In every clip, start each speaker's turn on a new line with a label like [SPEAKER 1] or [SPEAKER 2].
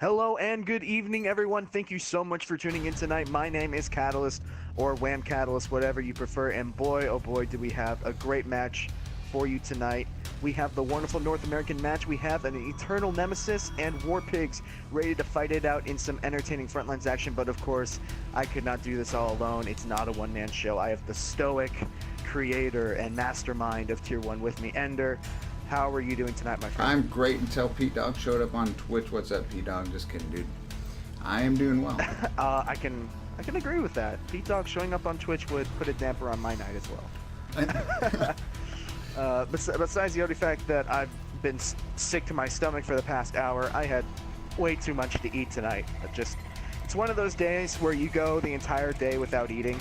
[SPEAKER 1] Hello and good evening, everyone. Thank you so much for tuning in tonight. My name is Catalyst, or Wham Catalyst, whatever you prefer. And boy, oh boy, do we have a great match for you tonight. We have the wonderful North American match. We have an eternal Nemesis and War Pigs ready to fight it out in some entertaining Frontlines action. But of course, I could not do this all alone. It's not a one-man show. I have the stoic creator and mastermind of Tier 1 with me, Ender. How are you doing tonight, my friend?
[SPEAKER 2] I'm great until Pete Dog showed up on Twitch. What's up, Pete Dog? Just kidding, dude. I am doing well.
[SPEAKER 1] I can agree with that. Pete Dog showing up on Twitch would put a damper on my night as well. Besides the only fact that I've been sick to my stomach for the past hour, I had way too much to eat tonight. It's one of those days where you go the entire day without eating,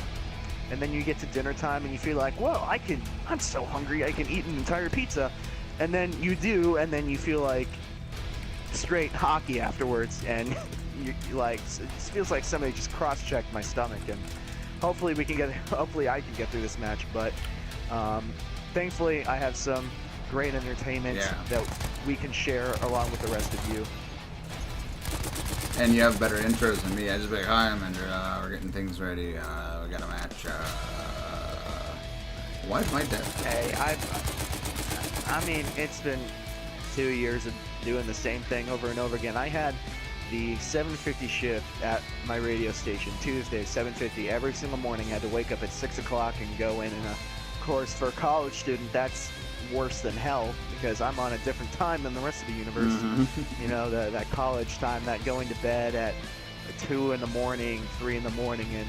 [SPEAKER 1] and then you get to dinner time and you feel like, whoa, I'm so hungry, I can eat an entire pizza. And then you do, and then you feel like straight hockey afterwards, and you like, it feels like somebody just cross-checked my stomach, and hopefully I can get through this match. But thankfully I have some great entertainment that we can share along with the rest of you.
[SPEAKER 2] And you have better intros than me. I just be like, hi, I'm Ender. We're getting things ready. We got a match. Why is my desk?
[SPEAKER 1] Hey, I mean, it's been 2 years of doing the same thing over and over again. I had the 7:50 shift at my radio station, Tuesday, 7:50. Every single morning, I had to wake up at 6 o'clock and go in. And of course, for a college student, that's worse than hell because I'm on a different time than the rest of the universe. You know, that college time, that going to bed at 2 in the morning, 3 in the morning, and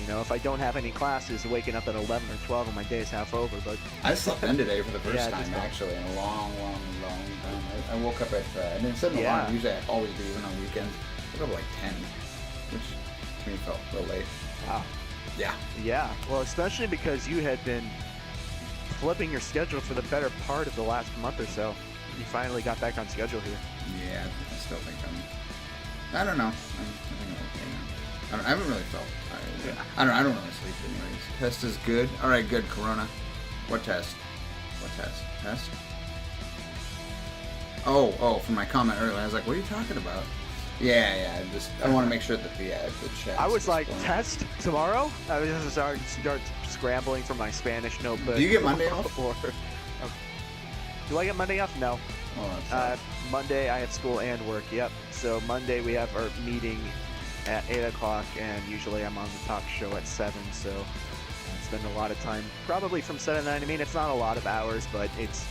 [SPEAKER 1] you know, if I don't have any classes, waking up at 11 or 12 and my day's half over. But
[SPEAKER 2] I slept in today for the first time, actually, in a long time. I woke up at, and instead of alarm, usually I always do, even on weekends, I woke up at like 10, which to me felt a little late.
[SPEAKER 1] Wow.
[SPEAKER 2] Yeah.
[SPEAKER 1] Yeah, well, especially because you had been flipping your schedule for the better part of the last month or so. You finally got back on schedule here.
[SPEAKER 2] Yeah, I still think I don't know. I think I'm okay now. I haven't really felt. I don't really sleep anyways. Test is good. All right, good. Corona. What test? Test? Oh, from my comment earlier, I was like, what are you talking about? Yeah. I want to make sure that the chat.
[SPEAKER 1] I was like, test tomorrow? I was just start scrambling for my Spanish notebook.
[SPEAKER 2] Do you get Monday off?
[SPEAKER 1] Do I get Monday off? No.
[SPEAKER 2] Oh,
[SPEAKER 1] Monday I have school and work. Yep. So Monday we have our meeting at 8 o'clock, and usually I'm on the talk show at 7, so I spend a lot of time, probably from 7 to 9. I mean, it's not a lot of hours, but it's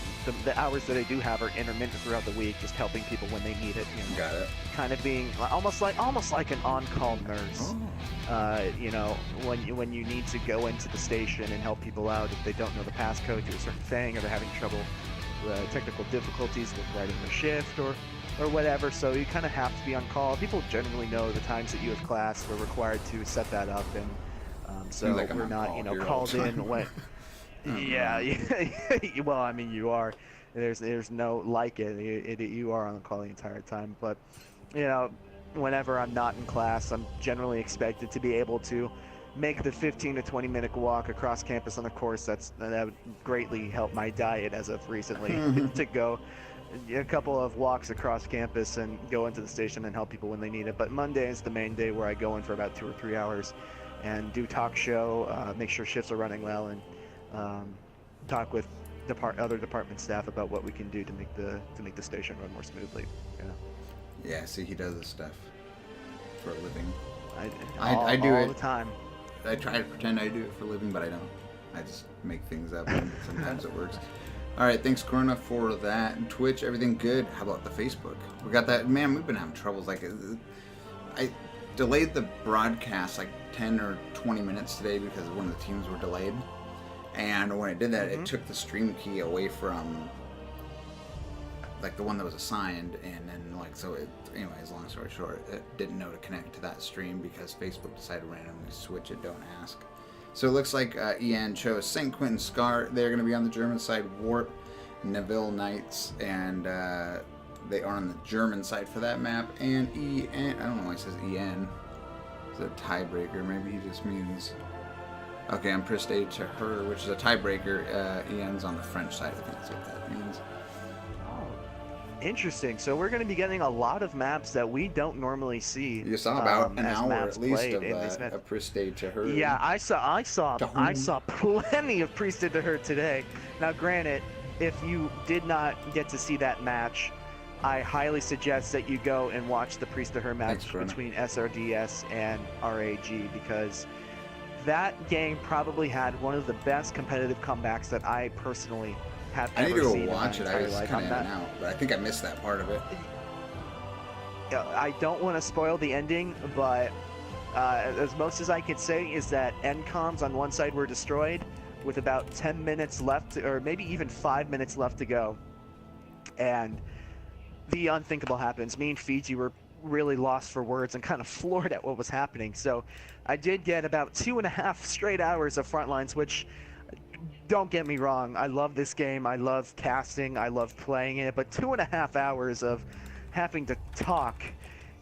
[SPEAKER 1] the hours that I do have are intermittent throughout the week, just helping people when they need it. You know,
[SPEAKER 2] got it.
[SPEAKER 1] Kind of being almost like an on-call nurse.
[SPEAKER 2] Oh.
[SPEAKER 1] You know, when you need to go into the station and help people out if they don't know the passcode to a certain thing, or they're having trouble, technical difficulties with writing their shift, or whatever, so you kind of have to be on call. People generally know the times that you have class. We're required to set that up, and so like we're not, called in when. Yeah. Well, I mean, you are. There's no like it. You are on call the entire time, but you know, whenever I'm not in class, I'm generally expected to be able to make the 15 to 20 minute walk across campus on the course. That would greatly help my diet as of recently to go a couple of walks across campus and go into the station and help people when they need it. But Monday is the main day where I go in for about 2 or 3 hours and do talk show, make sure shifts are running well, and talk with other department staff about what we can do to make the station run more smoothly.
[SPEAKER 2] Yeah, see, he does this stuff for a living.
[SPEAKER 1] I do it all the time.
[SPEAKER 2] I try to pretend I do it for a living, but I don't. I just make things up, and sometimes it works. All right, thanks, Corona, for that. And Twitch, everything good. How about the Facebook? We got that. Man, we've been having troubles. Like, I delayed the broadcast like 10 or 20 minutes today because one of the teams were delayed. And when I did that, it took the stream key away from like the one that was assigned, and then like anyways, long story short, it didn't know to connect to that stream because Facebook decided to randomly switch it. Don't ask. So it looks like EN chose St. Quentin Scar. They're going to be on the German side. Warp, Neville Knights, and they are on the German side for that map. And EN, I don't know why it says EN. It's a tiebreaker. Maybe he just means. Okay, I'm pressed A to her, which is a tiebreaker. EN's on the French side. I think that's what that means.
[SPEAKER 1] Interesting. So we're going to be getting a lot of maps that we don't normally see.
[SPEAKER 2] You saw about an
[SPEAKER 1] as
[SPEAKER 2] hour
[SPEAKER 1] maps
[SPEAKER 2] at least
[SPEAKER 1] played
[SPEAKER 2] of
[SPEAKER 1] in these maps.
[SPEAKER 2] a Prestige to Herd.
[SPEAKER 1] Yeah, I
[SPEAKER 2] To Herd.
[SPEAKER 1] saw plenty of Priesthood to Herd today. Now, granted, if you did not get to see that match, I highly suggest that you go and watch the Priesthood to Herd match between SRDS and RAG, because that game probably had one of the best competitive comebacks that I personally have
[SPEAKER 2] I need
[SPEAKER 1] ever
[SPEAKER 2] to
[SPEAKER 1] seen
[SPEAKER 2] go
[SPEAKER 1] in my
[SPEAKER 2] watch it. I
[SPEAKER 1] entire
[SPEAKER 2] was
[SPEAKER 1] life.
[SPEAKER 2] kind of in and out, but I think I missed that part of it.
[SPEAKER 1] I don't want to spoil the ending, but as most as I can say is that NCOMs on one side were destroyed with about 10 minutes left, or maybe even 5 minutes left to go. And the unthinkable happens. Me and Fiji were really lost for words and kind of floored at what was happening. So I did get about 2.5 straight hours of Frontlines, which, don't get me wrong, I love this game. I love casting. I love playing it. But 2.5 hours of having to talk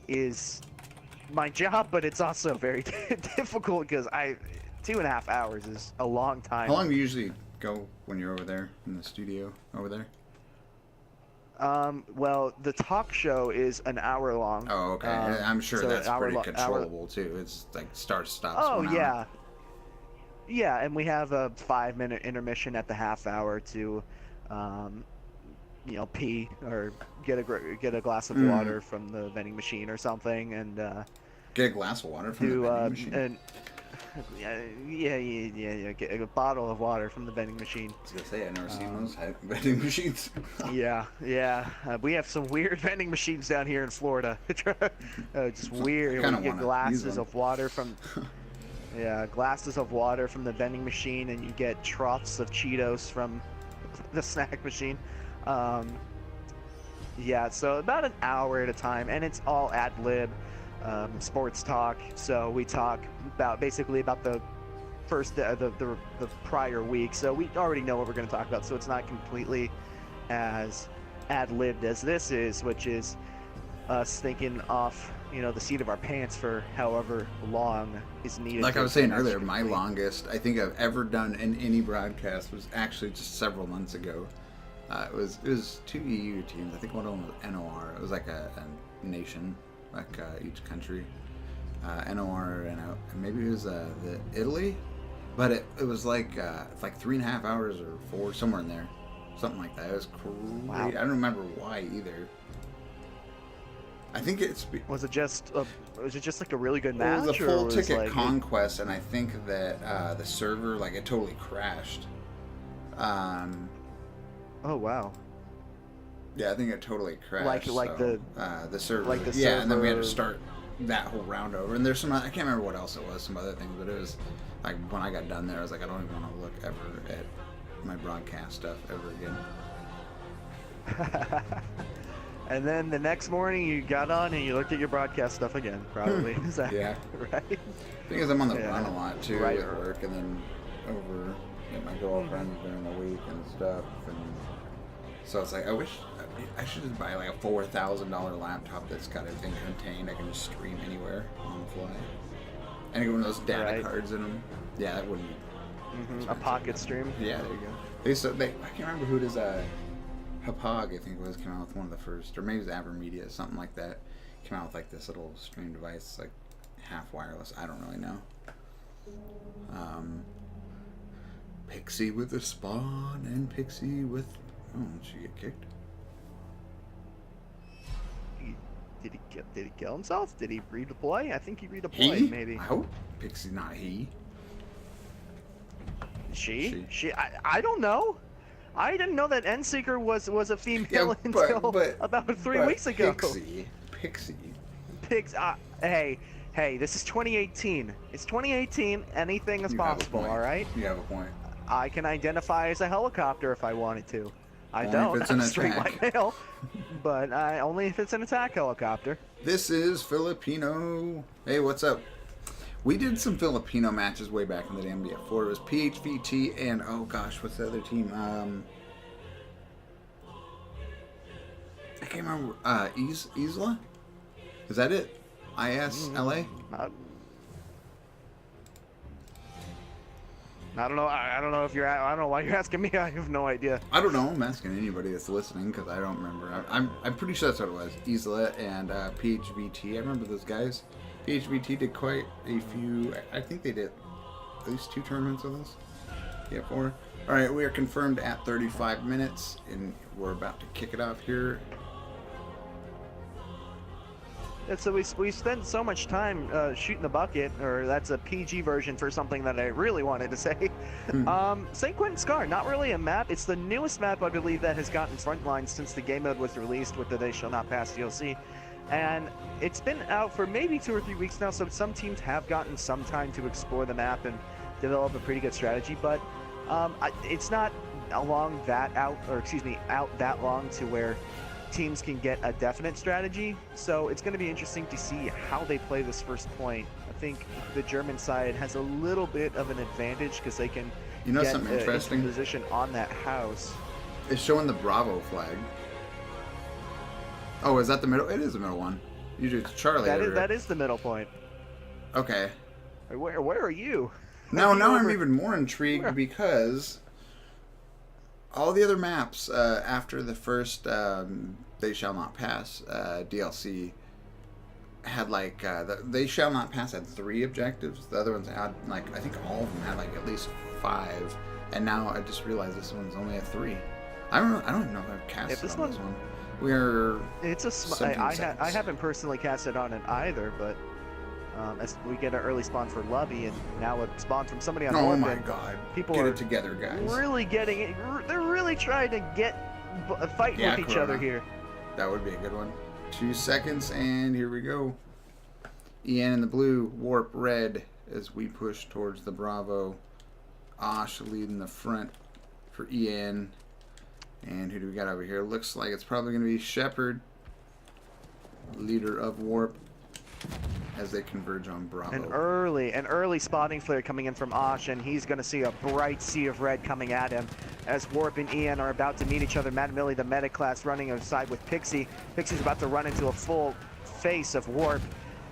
[SPEAKER 1] is my job, but it's also very difficult because 2.5 hours is a long time.
[SPEAKER 2] How long do you usually go when you're over there in the studio over there?
[SPEAKER 1] Well, the talk show is an hour long.
[SPEAKER 2] Oh, okay. I'm sure
[SPEAKER 1] so
[SPEAKER 2] that's pretty controllable too. It's like start stops.
[SPEAKER 1] Oh,
[SPEAKER 2] 1
[SPEAKER 1] yeah.
[SPEAKER 2] hour.
[SPEAKER 1] Yeah, and we have a 5-minute intermission at the half hour to, pee or get a glass of water from the vending machine or something, and
[SPEAKER 2] get a glass of water from the vending machine.
[SPEAKER 1] And yeah, get a bottle of water from the vending machine.
[SPEAKER 2] I was gonna say I've never seen those vending machines.
[SPEAKER 1] Yeah. We have some weird vending machines down here in Florida. Just weird. We get glasses of water from. Yeah, glasses of water from the vending machine, and you get troughs of Cheetos from the snack machine. Yeah, so about an hour at a time, and it's all ad lib, sports talk. So we talk basically about the first the prior week. So we already know what we're going to talk about. So it's not completely as ad libbed as this is, which is us thinking off the seat of our pants for however long is needed.
[SPEAKER 2] Like I was saying earlier, my longest I think I've ever done in any broadcast was actually just several months ago. It was 2 EU teams. I think one of them was NOR. It was like a nation, like each country. NOR and maybe it was the Italy, but it was like 3.5 hours or 4, somewhere in there, something like that. It was crazy. Wow. I don't remember why either. I think
[SPEAKER 1] was it just like a really good match?
[SPEAKER 2] It was a full ticket conquest, and I think that the server it totally crashed.
[SPEAKER 1] Oh wow.
[SPEAKER 2] Yeah, I think it totally crashed. The server.
[SPEAKER 1] Yeah,
[SPEAKER 2] and then we had to start that whole round over. And there's some I can't remember what else it was, some other things, but it was like when I got done there, I was like, I don't even want to look ever at my broadcast stuff ever again.
[SPEAKER 1] And then the next morning you got on and you looked at your broadcast stuff again, probably. Is that right?
[SPEAKER 2] The thing is, I'm on the run a lot too at work, and then over at my girlfriend's during the week and stuff. And so it's like, I wish I should just buy a $4,000 laptop that's got everything contained. I can just stream anywhere on the fly. And get one of those data cards in them. Yeah, that wouldn't be
[SPEAKER 1] a pocket stream.
[SPEAKER 2] Yeah, there you go. I can't remember who it is. Hapag, I think it was, came out with one of the first, or maybe it was Avermedia, something like that. Came out with this little stream device, half wireless. I don't really know. Pixie with the spawn and Pixie with. Oh, did she get kicked?
[SPEAKER 1] Did he kill himself? Did he redeploy? I think he redeployed. Maybe.
[SPEAKER 2] I hope Pixie, not he.
[SPEAKER 1] She? I don't know. I didn't know that Endseeker was a female until about 3 weeks ago.
[SPEAKER 2] Pixie.
[SPEAKER 1] Hey, this is 2018. It's 2018. Anything is possible, all right?
[SPEAKER 2] You have a point.
[SPEAKER 1] I can identify as a helicopter if I wanted to. I
[SPEAKER 2] only
[SPEAKER 1] don't.
[SPEAKER 2] If it's an
[SPEAKER 1] straight
[SPEAKER 2] attack.
[SPEAKER 1] white male, but only if it's an attack helicopter.
[SPEAKER 2] This is Filipino. Hey, what's up? We did some Filipino matches way back in the day in BF4. It was PHVT and, oh gosh, what's the other team? I can't remember. Isla? Is that it? ISLA?
[SPEAKER 1] I don't know. I don't know if I don't know why you're asking me. I have no idea.
[SPEAKER 2] I don't know. I'm asking anybody that's listening because I don't remember. I'm pretty sure that's what it was. Isla and PHVT. I remember those guys. PHVT did quite a few. I think they did at least 2 tournaments with us. Yeah, 4. All right, we are confirmed at 35 minutes, and we're about to kick it off here.
[SPEAKER 1] Yeah, so we spent so much time shooting the bucket, or that's a PG version for something that I really wanted to say. St. Quentin Scar, not really a map. It's the newest map, I believe, that has gotten Frontlines since the game mode was released with the They Shall Not Pass DLC. And it's been out for maybe 2 or 3 weeks now, so some teams have gotten some time to explore the map and develop a pretty good strategy, but it's not out that long to where teams can get a definite strategy. So it's going to be interesting to see how they play this first point. I think the German side has a little bit of an advantage because they can get
[SPEAKER 2] something interesting
[SPEAKER 1] position on that house.
[SPEAKER 2] It's showing the Bravo flag. Oh, is that the middle? It is the middle one. Usually it's Charlie.
[SPEAKER 1] That is the middle point.
[SPEAKER 2] Okay.
[SPEAKER 1] Where are you?
[SPEAKER 2] Now I'm even more intrigued because all the other maps after the first They Shall Not Pass DLC had like They Shall Not Pass had 3 objectives. The other ones had like, I think all of them had like at least 5, and now I just realized this one's only a 3. I don't even know if I've cast it on this one.
[SPEAKER 1] I haven't personally casted on it either, but as we get an early spawn for Lubby, and now a spawn from somebody on
[SPEAKER 2] Orbit.
[SPEAKER 1] Oh
[SPEAKER 2] my god.
[SPEAKER 1] People
[SPEAKER 2] get
[SPEAKER 1] are
[SPEAKER 2] it together, guys.
[SPEAKER 1] Really getting it. They're really trying to get fighting with each other here.
[SPEAKER 2] That would be a good one. 2 seconds, and here we go. EN in the blue, Warp red as we push towards the Bravo. Osh leading the front for EN. And who do we got over here? Looks like it's probably going to be Shepard, leader of Warp, as they converge on Bravo.
[SPEAKER 1] An early spotting flare coming in from Osh, and he's going to see a bright sea of red coming at him as Warp and EN are about to meet each other. Matt Millie, the meta class, running aside with Pixie. Pixie's about to run into a full face of Warp,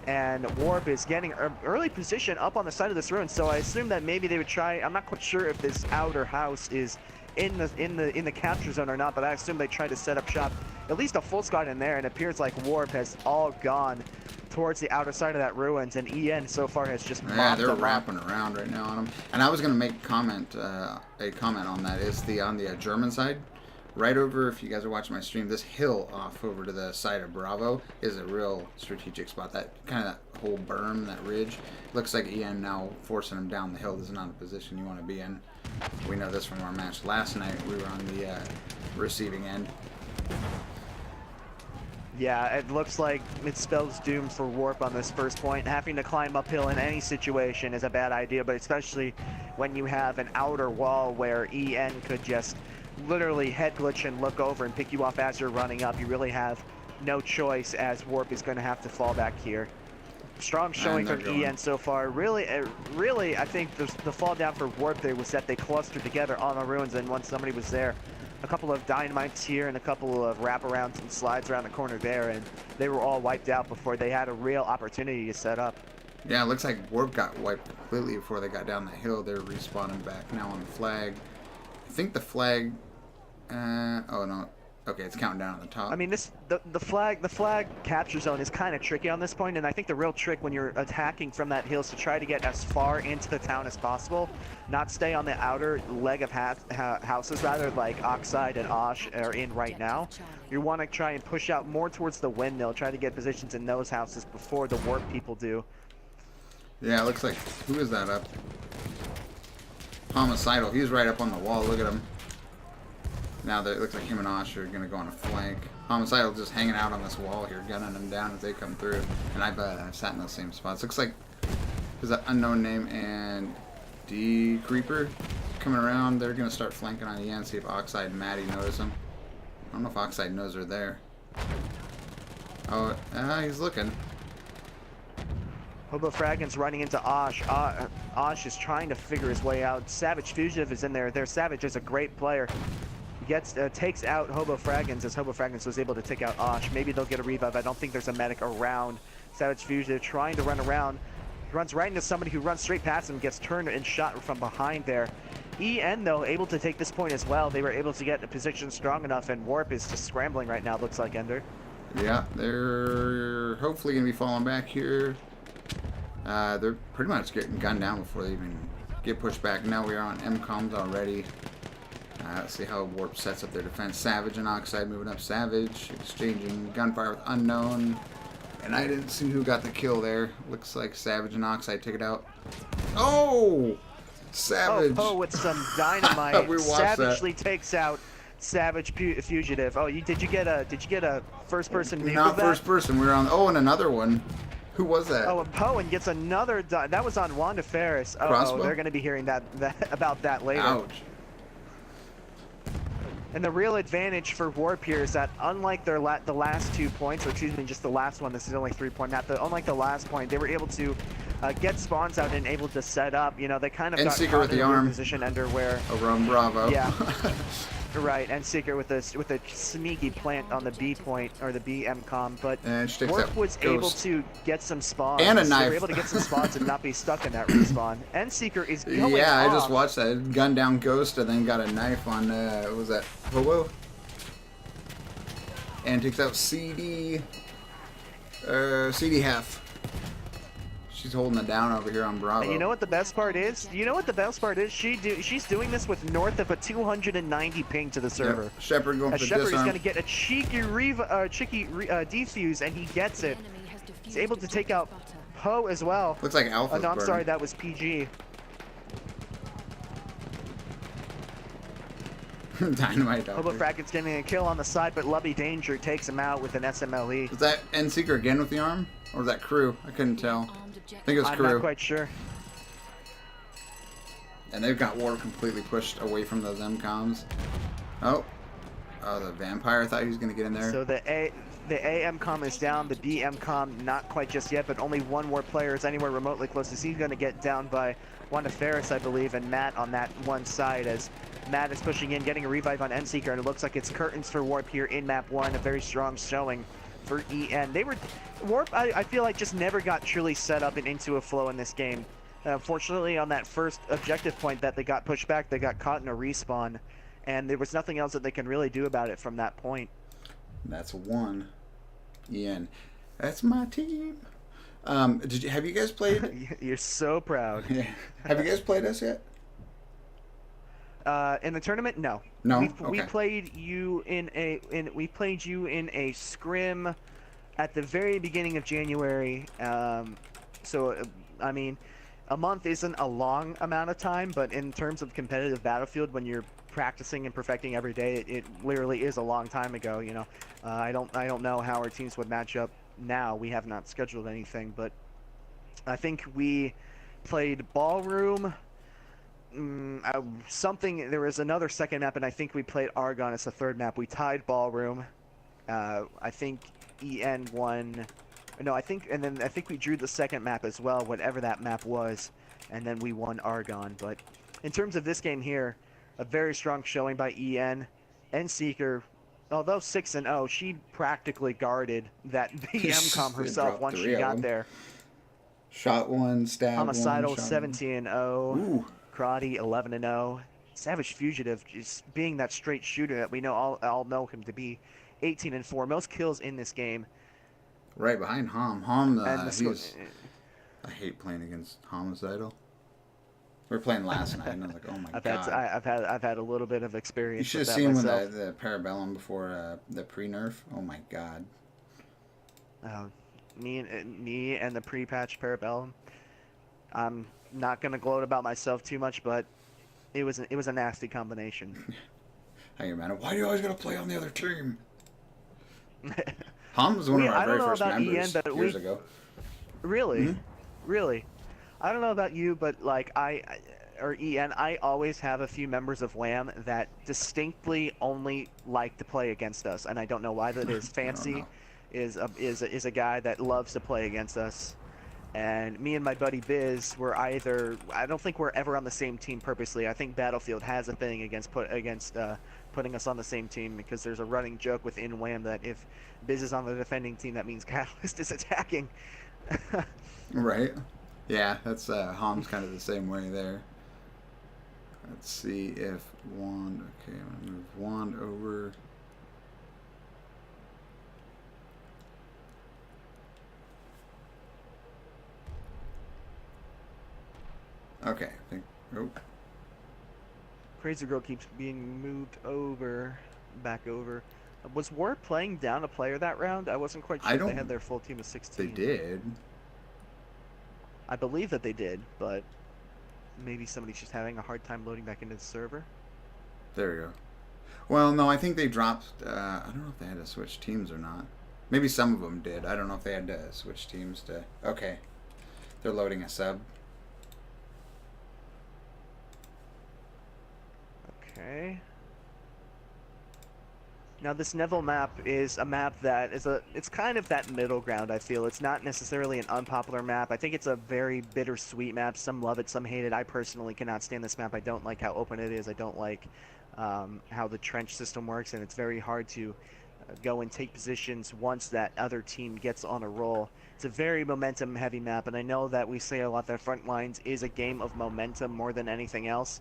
[SPEAKER 1] and Warp is getting an early position up on the side of this ruin, so I assume that maybe they would try. I'm not quite sure if this outer house is in the capture zone or not, but I assume they try to set up shop, at least a full squad in there, and it appears like Warp has all gone towards the outer side of that ruins, and EN so far has just
[SPEAKER 2] they're wrapping around right now on them. And I was going to make a comment on that. Is on the German side, right over, if you guys are watching my stream, this hill off over to the side of Bravo is a real strategic spot. That kind of that whole berm, that ridge, looks like EN now forcing them down the hill. This is not a position you want to be in. We know this from our match last night. We were on the receiving end.
[SPEAKER 1] Yeah, it looks like it spells doom for Warp on this first point. Having to climb uphill in any situation is a bad idea, but especially when you have an outer wall where EN could just literally head glitch and look over and pick you off as you're running up. You really have no choice, as Warp is going to have to fall back here. Strong showing from EN so far. Really, I think the fall down for Warp there was that they clustered together on the ruins, and once somebody was there, a couple of dynamites here and a couple of wraparounds and slides around the corner there, and they were all wiped out before they had a real opportunity to set up.
[SPEAKER 2] Yeah, it looks like Warp got wiped completely before they got down the hill. They're respawning back now on the flag. I think the flag... oh, no. Okay, it's counting down on the top.
[SPEAKER 1] I mean, the flag capture zone is kind of tricky on this point, and I think the real trick when you're attacking from that hill is to try to get as far into the town as possible, not stay on the outer leg of houses, rather, like Oxide and Osh are in right now. You want to try and push out more towards the windmill, try to get positions in those houses before the Warp people do.
[SPEAKER 2] Yeah, it looks like, who is that up? Homicidal, he's right up on the wall, look at him. Now that it looks like him and Osh are going to go on a flank. Homicidal just hanging out on this wall here, gunning them down as they come through. And I've sat in those same spots. Looks like there's that unknown name and D Creeper coming around. They're going to start flanking on EN, see if Oxide and Maddie notice them. I don't know if Oxide knows they're there. Oh, he's looking.
[SPEAKER 1] Hobo Fraggins running into Osh. Osh is trying to figure his way out. Savage Fugitive is in there. Savage is a great player. Takes out Hobo Fraggins, as Hobo Fraggins was able to take out Osh. Maybe they'll get a revive. I don't think there's a medic around. Savage Fugitive trying to run around. runs right into somebody who runs straight past him, gets turned and shot from behind there. EN, though, able to take this point as well. They were able to get a position strong enough, and Warp is just scrambling right now, looks like, Ender.
[SPEAKER 2] Yeah, they're hopefully going to be falling back here. They're pretty much getting gunned down before they even get pushed back. Now we are on MCOMs already. Let's see how Warp sets up their defense. Savage and Oxide moving up. Savage exchanging gunfire with Unknown. And I didn't see who got the kill there. Looks like Savage and Oxide took it out. Oh! Savage.
[SPEAKER 1] Oh, with some dynamite.
[SPEAKER 2] We watched
[SPEAKER 1] Savagely takes out Savage Fugitive. Oh, did you get a first person view
[SPEAKER 2] Not
[SPEAKER 1] of that?
[SPEAKER 2] first person. We were on. Oh, and another one. Who was that?
[SPEAKER 1] Oh, and Poen gets another. That was on Wanda Ferris. Oh, they're going to be hearing that about that later.
[SPEAKER 2] Ouch.
[SPEAKER 1] And the real advantage for Warp here is that unlike the last 2 points, or excuse me, just the last one, this is only 3-point map, unlike the last point, they were able to get spawns out and able to set up. You know, they kind of got
[SPEAKER 2] Seeker
[SPEAKER 1] caught
[SPEAKER 2] with
[SPEAKER 1] in
[SPEAKER 2] the
[SPEAKER 1] a weird
[SPEAKER 2] arm.
[SPEAKER 1] position under where...
[SPEAKER 2] Over on Bravo.
[SPEAKER 1] Yeah. Right, and Seeker with a sneaky plant on the B point, or the B MCOM, but Warp was able to get some spawns.
[SPEAKER 2] And a knife.
[SPEAKER 1] They were able to get some spawns and not be stuck in that respawn. And Seeker is going
[SPEAKER 2] Yeah,
[SPEAKER 1] off.
[SPEAKER 2] I just watched that. Gunned down Ghost and then got a knife on, what was that? Hobo? And takes out CD. CD half. She's holding it down over here on Bravo.
[SPEAKER 1] And you know what the best part is? She's doing this with north of a 290 ping to the server.
[SPEAKER 2] Yep. Shepard going for the
[SPEAKER 1] Shepard is
[SPEAKER 2] disarm.
[SPEAKER 1] going to get a cheeky defuse, and he gets it. He's able to take out Poe as well.
[SPEAKER 2] Looks like Alpha's
[SPEAKER 1] No, I'm
[SPEAKER 2] burning.
[SPEAKER 1] sorry, that was PG.
[SPEAKER 2] Dynamite
[SPEAKER 1] Hobo
[SPEAKER 2] Doctor.
[SPEAKER 1] Fracket's getting a kill on the side, but Lubby Danger takes him out with an SMLE.
[SPEAKER 2] Was that End Seeker again with the arm? Or was that Crew? I couldn't tell. I think it was
[SPEAKER 1] I'm
[SPEAKER 2] Crew.
[SPEAKER 1] not quite sure.
[SPEAKER 2] And they've got War completely pushed away from those MCOMs. Oh, the Vampire. I thought he was going to get in there.
[SPEAKER 1] So the A MCOM is down, the B MCOM not quite just yet, but only one more player is anywhere remotely close. He's going to get down by Wanda Ferris, I believe, and Matt on that one side as Matt is pushing in, getting a revive on Endseeker, and it looks like it's curtains for Warp here in map 1, a very strong showing for EN. Warp, I feel like, just never got truly set up and into a flow in this game. Fortunately, on that first objective point that they got pushed back, they got caught in a respawn, and there was nothing else that they can really do about it from that point.
[SPEAKER 2] That's one. EN. That's my team. Have you guys played?
[SPEAKER 1] You're so proud.
[SPEAKER 2] Have you guys played us yet?
[SPEAKER 1] In the tournament, no.
[SPEAKER 2] No.
[SPEAKER 1] We
[SPEAKER 2] Okay.
[SPEAKER 1] played you in a scrim at the very beginning of January. So I mean, a month isn't a long amount of time, but in terms of competitive Battlefield, when you're practicing and perfecting every day, it literally is a long time ago. You know, I don't know how our teams would match up now. We have not scheduled anything, but I think we played Ballroom. There was another second map, and I think we played Argon as the third map. We tied Ballroom. I think EN won. No, I think we drew the second map as well, whatever that map was, and then we won Argon. But in terms of this game here, a very strong showing by EN. Seeker, although 6-0, she practically guarded that BMCOM herself
[SPEAKER 2] dropped
[SPEAKER 1] once
[SPEAKER 2] 3
[SPEAKER 1] she
[SPEAKER 2] of
[SPEAKER 1] got
[SPEAKER 2] them.
[SPEAKER 1] there.
[SPEAKER 2] Shot one, stab
[SPEAKER 1] Homicidal
[SPEAKER 2] one.
[SPEAKER 1] 17-0.
[SPEAKER 2] Ooh.
[SPEAKER 1] Karate 11-0. Savage Fugitive just being that straight shooter that we know all know him to be. 18-4. Most kills in this game.
[SPEAKER 2] Right behind Hom. I hate playing against Homicidal. We were playing last night, and I was like, "Oh my god!"
[SPEAKER 1] I've had a little bit of experience.
[SPEAKER 2] You should
[SPEAKER 1] with
[SPEAKER 2] have
[SPEAKER 1] that
[SPEAKER 2] seen
[SPEAKER 1] myself.
[SPEAKER 2] when the Parabellum before the pre-nerf. Oh my god!
[SPEAKER 1] Me and the pre-patch Parabellum. I'm not gonna gloat about myself too much, but it was a nasty combination.
[SPEAKER 2] Hey man, why do you always gotta play on the other team? Hom was one of our very first members years ago.
[SPEAKER 1] Really?
[SPEAKER 2] Mm-hmm.
[SPEAKER 1] Really? I don't know about you, but like or EN, I always have a few members of WAM that distinctly only like to play against us, and I don't know why that is. Fancy is a guy that loves to play against us, and me and my buddy Biz were I don't think we're ever on the same team purposely. I think Battlefield has a thing against putting us on the same team, because there's a running joke within WAM that if Biz is on the defending team, that means Catalyst is attacking.
[SPEAKER 2] Right. Yeah, that's Hom's kind of the same way there. Let's see if Wand. Okay, I'm gonna move Wand over. Okay, I think. Oh.
[SPEAKER 1] Crazy Girl keeps being moved over, back over. Was Warp playing down a player that round? I wasn't quite sure if they had their full team of 16.
[SPEAKER 2] They did.
[SPEAKER 1] I believe that they did, but maybe somebody's just having a hard time loading back into the server.
[SPEAKER 2] There we go. Well, no, I think they dropped. I don't know if they had to switch teams or not. Maybe some of them did. I don't know if they had to switch teams to. Okay, they're loading a sub.
[SPEAKER 1] Okay. Now this Neville map is a map that is it's kind of that middle ground, I feel. It's not necessarily an unpopular map. I think it's a very bittersweet map. Some love it, some hate it. I personally cannot stand this map. I don't like how open it is. I don't like how the trench system works, and it's very hard to go and take positions once that other team gets on a roll. It's a very momentum heavy map, and I know that we say a lot that Frontlines is a game of momentum more than anything else,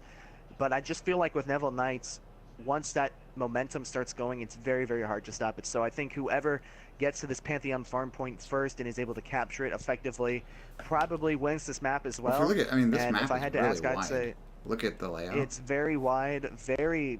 [SPEAKER 1] but I just feel like with Neville Knights, once that momentum starts going, it's very, very hard to stop it. So I think whoever gets to this Pantheon farm point first and is able to capture it effectively probably wins this map as well.
[SPEAKER 2] If you look at, I mean, this
[SPEAKER 1] and
[SPEAKER 2] map
[SPEAKER 1] if I had to
[SPEAKER 2] really
[SPEAKER 1] ask, I'd
[SPEAKER 2] wide.
[SPEAKER 1] say
[SPEAKER 2] Look at the layout.
[SPEAKER 1] it's very wide, very,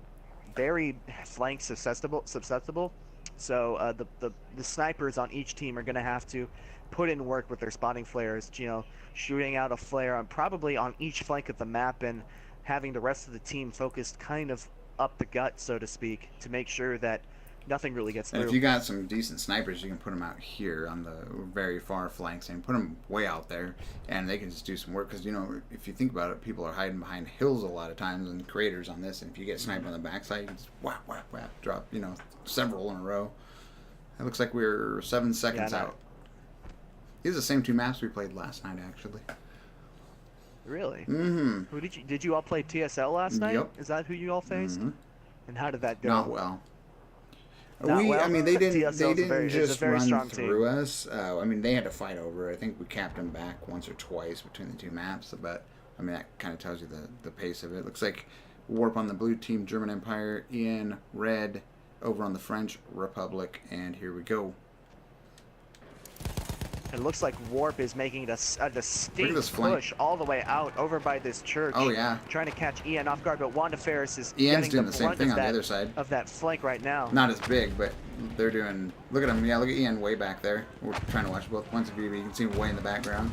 [SPEAKER 1] very flank susceptible. So the snipers on each team are going to have to put in work with their spotting flares, you know, shooting out a flare on probably on each flank of the map and having the rest of the team focused kind of up the gut, so to speak, to make sure that nothing really gets through.
[SPEAKER 2] And if you got some decent snipers, you can put them out here on the very far flanks and put them way out there, and they can just do some work. Because, you know, if you think about it, people are hiding behind hills a lot of times and craters on this, and if you get sniped on the backside, you can just whap, whap, whap, drop, you know, several in a row. It looks like we're 7 seconds out. These are the same 2 maps we played last night, actually.
[SPEAKER 1] Really?
[SPEAKER 2] Mm-hmm.
[SPEAKER 1] Who did you all play TSL last night?
[SPEAKER 2] Yep.
[SPEAKER 1] Is that who you all faced?
[SPEAKER 2] Mm-hmm.
[SPEAKER 1] And how did that go?
[SPEAKER 2] Not well.
[SPEAKER 1] Not well?
[SPEAKER 2] I mean, they didn't
[SPEAKER 1] TSL
[SPEAKER 2] just run
[SPEAKER 1] strong
[SPEAKER 2] through
[SPEAKER 1] team.
[SPEAKER 2] us. I mean, they had to fight over. I think we capped them back once or twice between the 2 maps. But, I mean, that kind of tells you the pace of it. Looks like Warp on the blue team, German Empire, Ian, red, over on the French Republic. And here we go.
[SPEAKER 1] It looks like Warp is making a distinct push all the way out over by this church.
[SPEAKER 2] Oh, yeah.
[SPEAKER 1] Trying to catch Ian off guard, but Wanda Ferris is
[SPEAKER 2] Ian's
[SPEAKER 1] getting
[SPEAKER 2] doing
[SPEAKER 1] the
[SPEAKER 2] the same
[SPEAKER 1] brunt
[SPEAKER 2] thing
[SPEAKER 1] of
[SPEAKER 2] on the other side.
[SPEAKER 1] Of that flank right now.
[SPEAKER 2] Not as big, but they're doing... Look at him. Yeah, look at Ian way back there. We're trying to watch both points of view, but you can see him way in the background.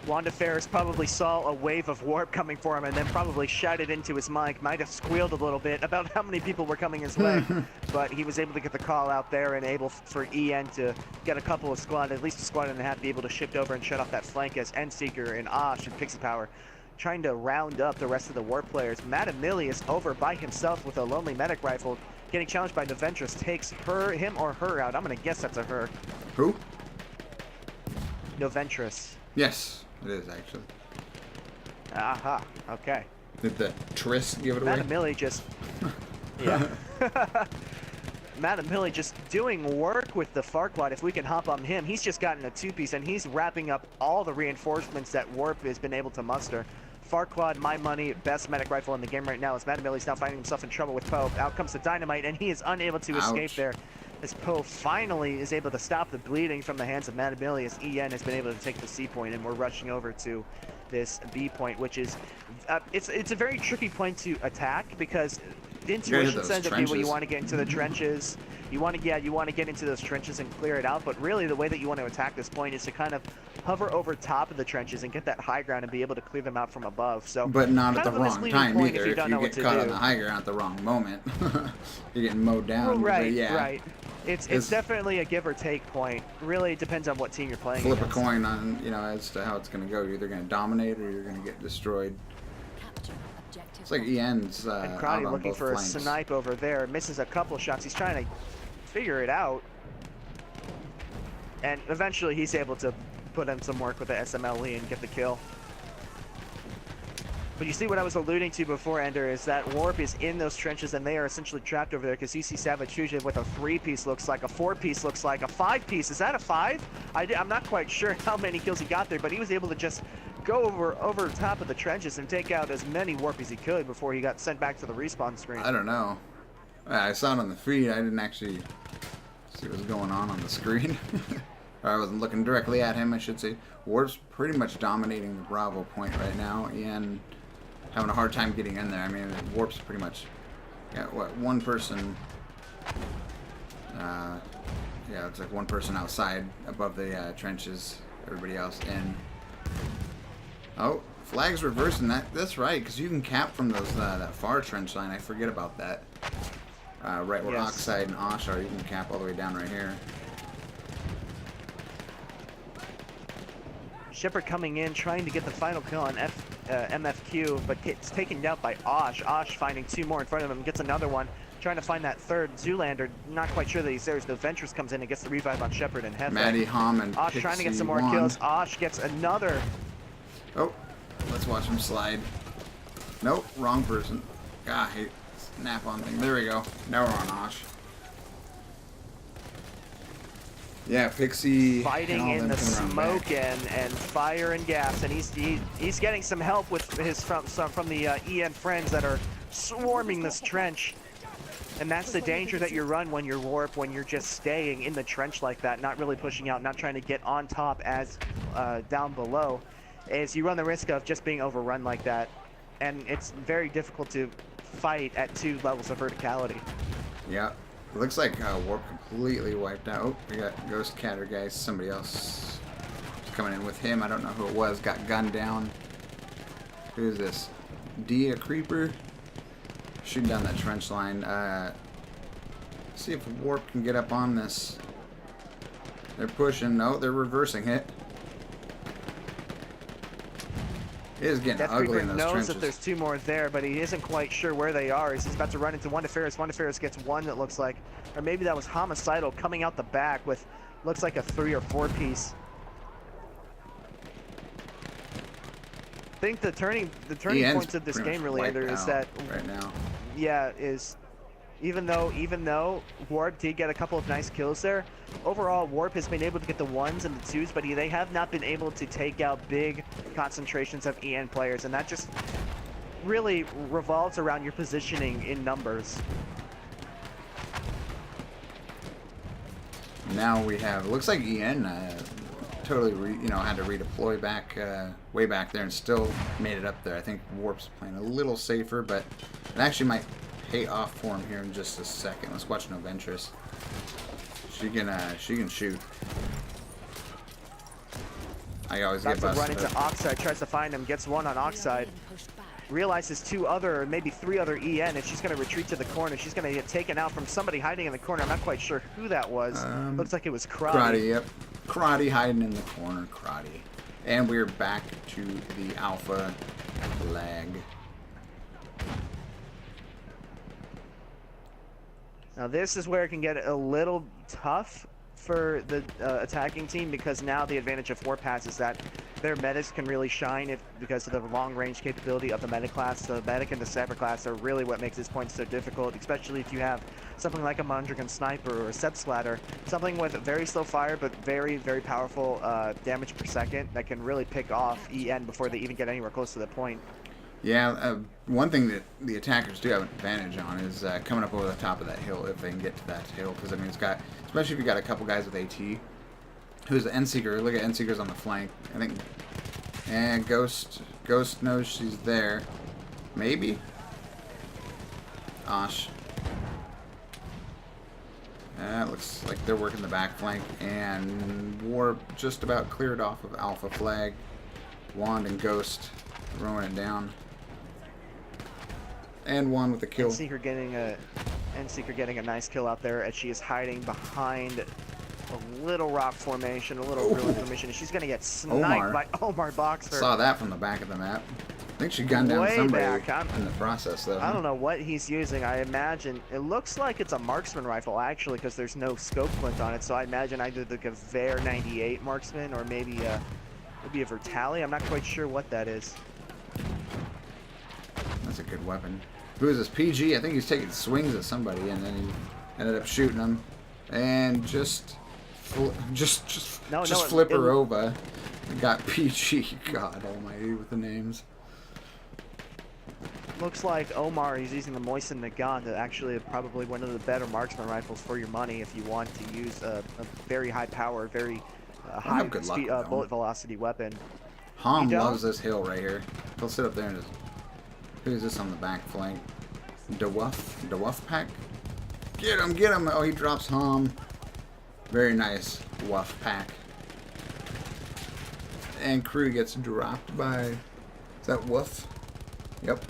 [SPEAKER 1] Wanda Ferris probably saw a wave of Warp coming for him and then probably shouted into his mic, might have squealed a little bit about how many people were coming his way, but he was able to get the call out there and able for EN to get a couple of squad, at least a squad and a half, be able to shift over and shut off that flank as Endseeker and Osh and Pixie Power trying to round up the rest of the Warp players. Matt Emilius over by himself with a lonely medic rifle, getting challenged by Noventress, takes him or her out. I'm going to guess that's a her.
[SPEAKER 2] Who?
[SPEAKER 1] Noventress.
[SPEAKER 2] Yes. It is, actually.
[SPEAKER 1] Aha, okay.
[SPEAKER 2] Did the Triss give it away?
[SPEAKER 1] Matt Emili just... yeah. Matt Emili just doing work with the Farquaad. If we can hop on him, he's just gotten a 2-piece, and he's wrapping up all the reinforcements that Warp has been able to muster. Farquaad, my money, best medic rifle in the game right now, as Matt Emili's now finding himself in trouble with Poe. Out comes the Dynamite, and he is unable to escape there. As Poe finally is able to stop the bleeding from the hands of Matt Emili, as EN has been able to take the C point, and we're rushing over to this B point, which is it's a very tricky point to attack because the intuition says, okay, well, you want to get into the trenches, you want to get into those trenches and clear it out, but really the way that you want to attack this point is to kind of hover over top of the trenches and get that high ground and be able to clear them out from above. So,
[SPEAKER 2] but not at the wrong time either.
[SPEAKER 1] If you
[SPEAKER 2] get caught on the high ground at the wrong moment, you're getting mowed down.
[SPEAKER 1] Well, right,
[SPEAKER 2] yeah.
[SPEAKER 1] right. It's definitely a give or take point. Really depends on what team you're playing
[SPEAKER 2] Flip
[SPEAKER 1] against.
[SPEAKER 2] a coin on, you know, as to how it's going to go. You're either going to dominate or you're going to get destroyed. It's like Ian's
[SPEAKER 1] and Crowdy looking for
[SPEAKER 2] flanks.
[SPEAKER 1] a snipe over there. Misses a couple shots. He's trying to figure it out. And eventually he's able to put in some work with the SMLE and get the kill. But you see what I was alluding to before, Ender, is that Warp is in those trenches and they are essentially trapped over there because you see Savage Fusion with a 3-piece looks like, a 4-piece looks like, a 5-piece. Is that a 5? I'm not quite sure how many kills he got there, but he was able to just go over top of the trenches and take out as many Warp as he could before he got sent back to the respawn screen.
[SPEAKER 2] I don't know. I saw it on the feed. I didn't actually see what was going on the screen. Or I wasn't looking directly at him, I should say. Warp's pretty much dominating the Bravo point right now and having a hard time getting in there. I mean, Warp's pretty much got, what, one person... yeah, it's like one person outside above the trenches. Everybody else in. Oh, flag's reversing that. That's right, because you can cap from those that far trench line. I forget about that. Right where
[SPEAKER 1] Yes.
[SPEAKER 2] Oxide and Osh are, you can cap all the way down right here.
[SPEAKER 1] Shepard coming in, trying to get the final kill on MFQ, but gets taken down by Osh. Osh finding 2 more in front of him, gets another one, trying to find that third. Zoolander, not quite sure that he's there, as the Ventress comes in and gets the revive on Shepard and Hefe.
[SPEAKER 2] Maddie, Hom, and
[SPEAKER 1] Osh trying to get some more
[SPEAKER 2] Pixie
[SPEAKER 1] kills. Osh gets another.
[SPEAKER 2] Oh, let's watch him slide. Nope, wrong person. God, I hate snap-on thing. There we go. Now we're on Osh. Yeah, Pixie
[SPEAKER 1] Fighting in the
[SPEAKER 2] coming around
[SPEAKER 1] smoke
[SPEAKER 2] back.
[SPEAKER 1] and fire and gas, and he's getting some help with his from the EN friends that are swarming this trench. And that's the danger that you run when you're Warp, when you're just staying in the trench like that, not really pushing out, not trying to get on top as down below, is you run the risk of just being overrun like that. And it's very difficult to fight at 2 levels of verticality.
[SPEAKER 2] Yeah, it looks like Warp completely wiped out. Oh, we got Ghost Catter guys. Somebody else is coming in with him. I don't know who it was. Got gunned down. Who is this? D, a creeper? Shooting down that trench line. See if Warp can get up on this. They're pushing. No, they're reversing it. It is getting
[SPEAKER 1] Death
[SPEAKER 2] ugly
[SPEAKER 1] Creeper
[SPEAKER 2] in those
[SPEAKER 1] knows
[SPEAKER 2] trenches.
[SPEAKER 1] that there's 2 more there, but he isn't quite sure where they are. He's about to run into Wonderferous. Wonderferous gets one that looks like, or maybe that was Homicidal coming out the back with, looks like a 3 or 4 piece. I think the turning
[SPEAKER 2] EN's
[SPEAKER 1] points of this
[SPEAKER 2] pretty
[SPEAKER 1] game
[SPEAKER 2] much
[SPEAKER 1] really,
[SPEAKER 2] wiped
[SPEAKER 1] Ender, is
[SPEAKER 2] out
[SPEAKER 1] that,
[SPEAKER 2] right now.
[SPEAKER 1] yeah, is even though Warp did get a couple of nice kills there, overall Warp has been able to get the 1s and the 2s, but they have not been able to take out big concentrations of EN players, and that just really revolves around your positioning in numbers.
[SPEAKER 2] Now we have, looks like EN totally had to redeploy back way back there and still made it up there. I think Warp's playing a little safer, but it actually might pay off for him here in just a second. Let's watch Noventress. She can shoot. I always
[SPEAKER 1] About
[SPEAKER 2] get
[SPEAKER 1] to run
[SPEAKER 2] busted
[SPEAKER 1] into
[SPEAKER 2] up.
[SPEAKER 1] Oxide, tries to find him, gets one on Oxide. Realizes 2 other, or maybe 3 other EN, and she's going to retreat to the corner. She's going to get taken out from somebody hiding in the corner. I'm not quite sure who that was. Looks like it was
[SPEAKER 2] Karate, yep. Karate hiding in the corner, Karate. And we're back to the Alpha flag.
[SPEAKER 1] Now this is where it can get a little tough for the attacking team, because now the advantage of Warp has is that their medics can really shine because of the long-range capability of the medic class. The medic and the sniper class are really what makes this point so difficult, especially if you have something like a Mondragon Sniper or a Seb Splatter, something with very slow fire but very, very powerful damage per second that can really pick off EN before they even get anywhere close to the point.
[SPEAKER 2] Yeah, one thing that the attackers do have an advantage on is coming up over the top of that hill if they can get to that hill. Because, I mean, it's got, especially if you got a couple guys with AT. Who's the Endseeker? Look at Endseeker's on the flank. I think, and Ghost knows she's there. Maybe? Osh. Looks like they're working the back flank. And Warp just about cleared off of Alpha flag. Wand and Ghost throwing it down. And one with a kill.
[SPEAKER 1] Endseeker getting a nice kill out there as she is hiding behind a little rock formation, a little ruin formation. She's gonna get sniped by Omar Boxer.
[SPEAKER 2] Saw that from the back of the map. I think she gunned down somebody in the process, though.
[SPEAKER 1] I don't know what he's using. I imagine it looks like it's a marksman rifle actually, because there's no scope flint on it. So I imagine either the Gewehr 98 marksman or maybe a Vertali. I'm not quite sure what that is.
[SPEAKER 2] weapon. Who is this? PG? I think he's taking swings at somebody, and then he ended up shooting him. And just flip her over. Got PG. God almighty with the names.
[SPEAKER 1] Looks like Omar, he's using the Moisten Nagant, actually probably one of the better marksman rifles for your money if you want to use a very high power, very high speed, bullet velocity weapon.
[SPEAKER 2] Hom loves this hill right here. He'll sit up there and just... Who's this on the back flank? DeWuff pack? Get him, get him! Oh, he drops Hom. Very nice Wuff pack. And crew gets dropped by... Is that Wuff? Yep.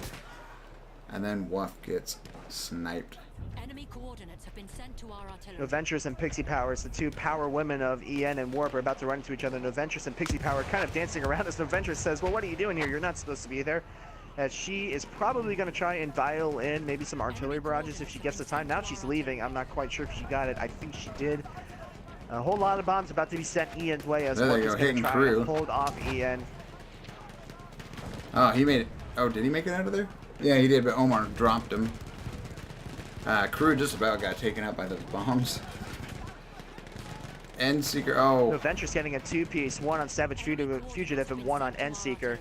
[SPEAKER 2] And then Wuff gets sniped.
[SPEAKER 3] Enemy coordinates have been sent to our artillery.
[SPEAKER 1] Noventress and Pixie Powers, the two power women of EN and Warp, are about to run into each other. Noventress and Pixie Power kind of dancing around as Noventress says, well, what are you doing here? You're not supposed to be there. As she is probably going to try and vial in maybe some artillery barrages if she gets the time. Now she's leaving. I'm not quite sure if she got it. I think she did. A whole lot of bombs about to be sent EN's way as Warp is going to try and hold off EN.
[SPEAKER 2] Oh, he made it. Oh, did he make it out of there? Yeah, he did, but Omar dropped him. Crew just about got taken out by those bombs. Endseeker, oh.
[SPEAKER 1] Noventress getting a two-piece, one on Savage Fugitive and one on Endseeker.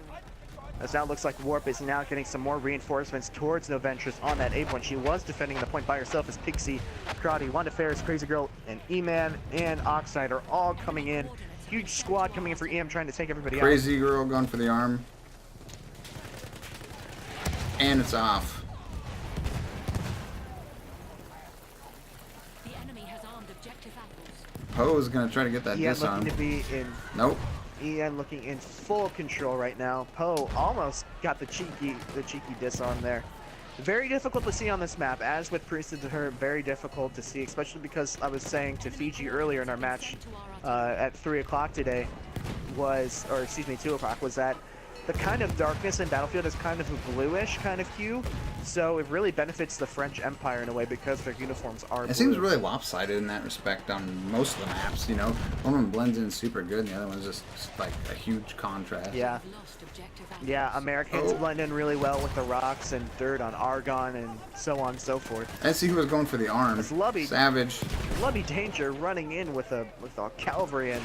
[SPEAKER 1] As now looks like Warp is now getting some more reinforcements towards Noventress on that A point. She was defending the point by herself as Pixie, Karate, Wanda Ferris, Crazy Girl, and E-Man and Oxide are all coming in. Huge squad coming in for EM trying to take everybody out.
[SPEAKER 2] Crazy Girl going for the arm. And it's off.
[SPEAKER 3] The enemy has armed objective apples.
[SPEAKER 2] Poe is going to try to get that disarm.
[SPEAKER 1] Looking to be in...
[SPEAKER 2] Nope.
[SPEAKER 1] EN looking in full control right now. Poe almost got the cheeky disarm there. Very difficult to see on this map, as with Priesthood to her, very difficult to see, especially because I was saying to Fiji earlier in our match at 3 o'clock today was, or excuse me, 2 o'clock, was that the kind of darkness in Battlefield is kind of a bluish kind of hue, so it really benefits the French Empire in a way because their uniforms are blue.
[SPEAKER 2] It seems really lopsided in that respect on most of the maps, you know. One of them blends in super good and the other one's just like a huge contrast.
[SPEAKER 1] Yeah. Yeah, Americans blend in really well with the rocks and dirt on Argonne and so on and so forth.
[SPEAKER 2] I see who was going for the arm.
[SPEAKER 1] It's Lubby.
[SPEAKER 2] Savage.
[SPEAKER 1] Lubby Danger running in with a cavalry, and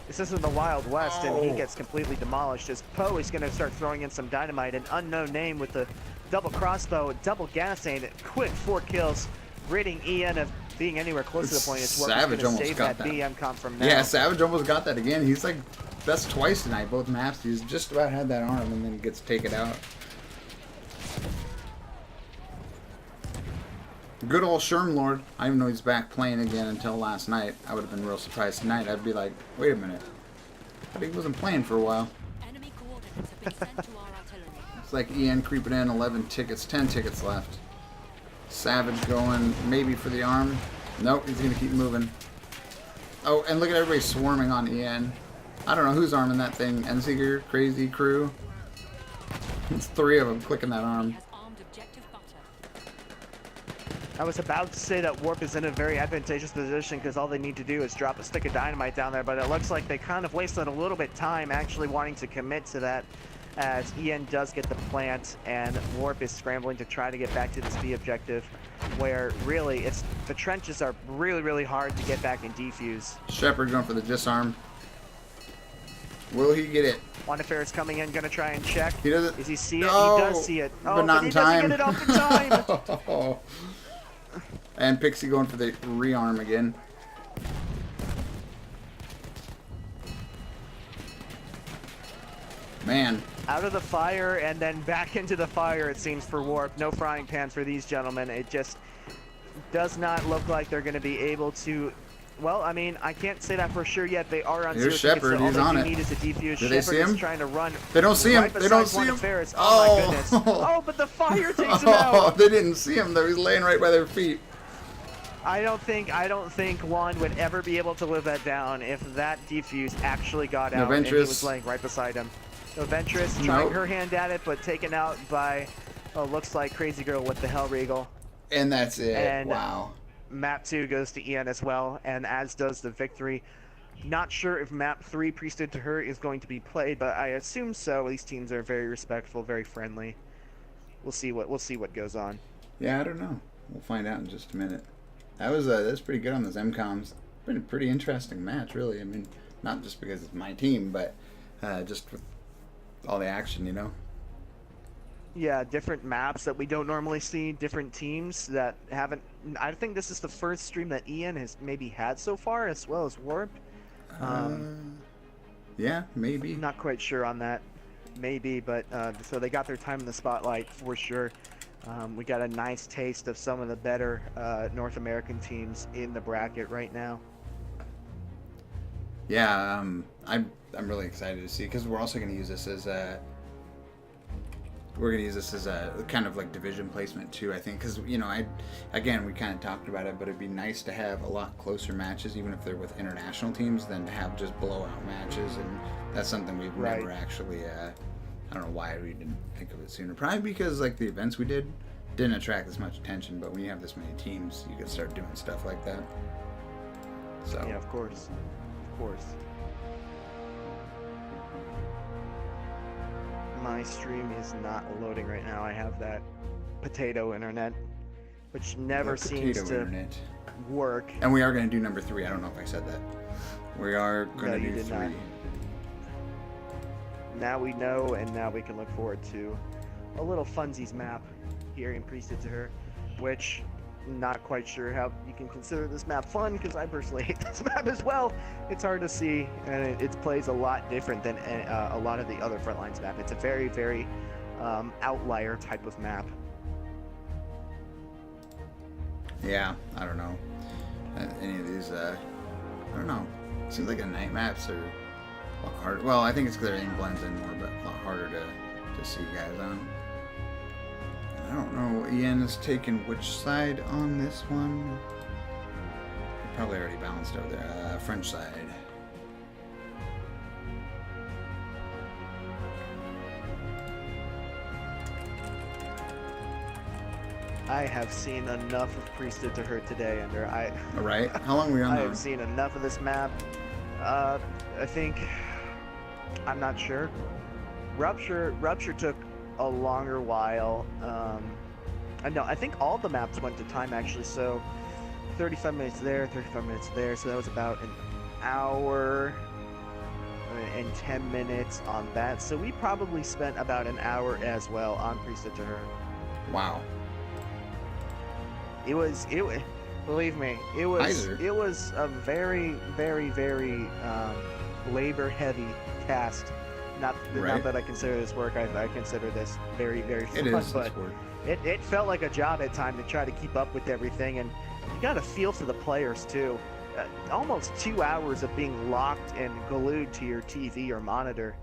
[SPEAKER 1] this isn't the Wild West, and he gets completely demolished as Poe is going to start throwing in some dynamite. An unknown name with the double crossbow, double gas aim, quick 4 kills, ridding EN of being anywhere close to the point. It's
[SPEAKER 2] Savage almost
[SPEAKER 1] save
[SPEAKER 2] got
[SPEAKER 1] that BM comp from now.
[SPEAKER 2] Yeah, Savage almost got that again. He's like, that's twice tonight, both maps. He's just about had that arm and then gets taken out. Good old Shermlord. I didn't know he's back playing again until last night. I would have been real surprised tonight. I'd be like, wait a minute. But he wasn't playing for a while.
[SPEAKER 3] Enemy coordinates have been sent to our artillery.
[SPEAKER 2] It's like EN creeping in, 11 tickets, 10 tickets left. Savage going maybe for the arm. Nope, he's going to keep moving. Oh, and look at everybody swarming on EN. I don't know who's arming that thing. Endseeker, Crazy Crew. It's 3 of them clicking that arm.
[SPEAKER 1] I was about to say that Warp is in a very advantageous position because all they need to do is drop a stick of dynamite down there, but it looks like they kind of wasted a little bit time actually wanting to commit to that, as EN does get the plant and Warp is scrambling to try to get back to this B objective, where really it's the trenches are really hard to get back and defuse.
[SPEAKER 2] Shepard going for the disarm. Will he get it?
[SPEAKER 1] Wanda Ferris coming in, gonna try and check.
[SPEAKER 2] He doesn't.
[SPEAKER 1] Does he see it?
[SPEAKER 2] No,
[SPEAKER 1] he does see it. Oh,
[SPEAKER 2] but not in time.
[SPEAKER 1] Doesn't get it off in time.
[SPEAKER 2] And Pixie going for the rearm again. Man.
[SPEAKER 1] Out of the fire and then back into the fire, it seems, for Warp. No frying pan for these gentlemen. It just does not look like they're going to be able to... Well, I mean, I can't say that for sure yet. They are on
[SPEAKER 2] Here's
[SPEAKER 1] 0
[SPEAKER 2] Shepard.
[SPEAKER 1] tickets, so
[SPEAKER 2] he's on it.
[SPEAKER 1] Need is a defuse.
[SPEAKER 2] Do they see him?
[SPEAKER 1] Is trying to run.
[SPEAKER 2] They don't see him.
[SPEAKER 1] Right
[SPEAKER 2] They don't see him.
[SPEAKER 1] Ferris. Oh, my goodness. Oh, but the fire takes him out.
[SPEAKER 2] They didn't see him though. He's laying right by their feet.
[SPEAKER 1] I don't think Juan would ever be able to live that down if that defuse actually got out and he was laying right beside him. Noventress trying her hand at it, but taken out by, looks like Crazy Girl with the Hell Regal.
[SPEAKER 2] And that's it.
[SPEAKER 1] And
[SPEAKER 2] wow.
[SPEAKER 1] Map 2 goes to EN as well, and as does the victory. Not sure if Map 3, Priesthood to Her, is going to be played, but I assume so. These teams are very respectful, very friendly. we'll see what goes on.
[SPEAKER 2] Yeah, I don't know. We'll find out in just a minute. That's pretty good on those MCOMs. Been a pretty interesting match, really. I mean, not just because it's my team, but just with all the action, you know.
[SPEAKER 1] Yeah, different maps that we don't normally see, different teams that haven't. I think this is the first stream that Ian has maybe had so far, as well as Warp.
[SPEAKER 2] Yeah, maybe.
[SPEAKER 1] Not quite sure on that. Maybe, but so they got their time in the spotlight for sure. We got a nice taste of some of the better North American teams in the bracket right now.
[SPEAKER 2] Yeah, I'm really excited to see, because we're also going to use this as a kind of like division placement too, I think, because we kind of talked about it, but it'd be nice to have a lot closer matches, even if they're with international teams, than to have just blowout matches, and that's something we've never actually. I don't know why we didn't think of it sooner. Probably because like the events we didn't attract this much attention, but when you have this many teams, you can start doing stuff like that. So
[SPEAKER 1] yeah, of course. My stream is not loading right now. I have that potato internet, which never seems to work.
[SPEAKER 2] And we are going to do number 3. I don't know if I said that. We are going to do 3.
[SPEAKER 1] Not. Now we know, and now we can look forward to a little funsies map here in Priesthood to Her, which not quite sure how you can consider this map fun, because I personally hate this map as well. It's hard to see, and it plays a lot different than a lot of the other Frontlines map. It's a very, very outlier type of map.
[SPEAKER 2] Yeah, I don't know. Any of these, I don't know. It seems like the night maps are a lot harder. Well, I think it's because everything blends in more, but a lot harder to see guys on. I don't know. Ian is taking which side on this one? Probably already balanced over there. French side.
[SPEAKER 1] I have seen enough of Priesthood to Her today, Ender.
[SPEAKER 2] All right. How long were we on?
[SPEAKER 1] I have seen enough of this map. I think, I'm not sure. Rupture took a longer while. No, I think all the maps went to time actually. So 35 minutes there, 35 minutes there. So that was about an hour and 10 minutes on that. So we probably spent about an hour as well on Priesthood to Her.
[SPEAKER 2] Wow.
[SPEAKER 1] It was believe me, it was a very, very, very labor heavy cast. Not that I consider this work. I consider this very, very fun.
[SPEAKER 2] It is,
[SPEAKER 1] but it felt like a job at time to try to keep up with everything, and you got to feel for the players too. Almost 2 hours of being locked and glued to your TV or monitor,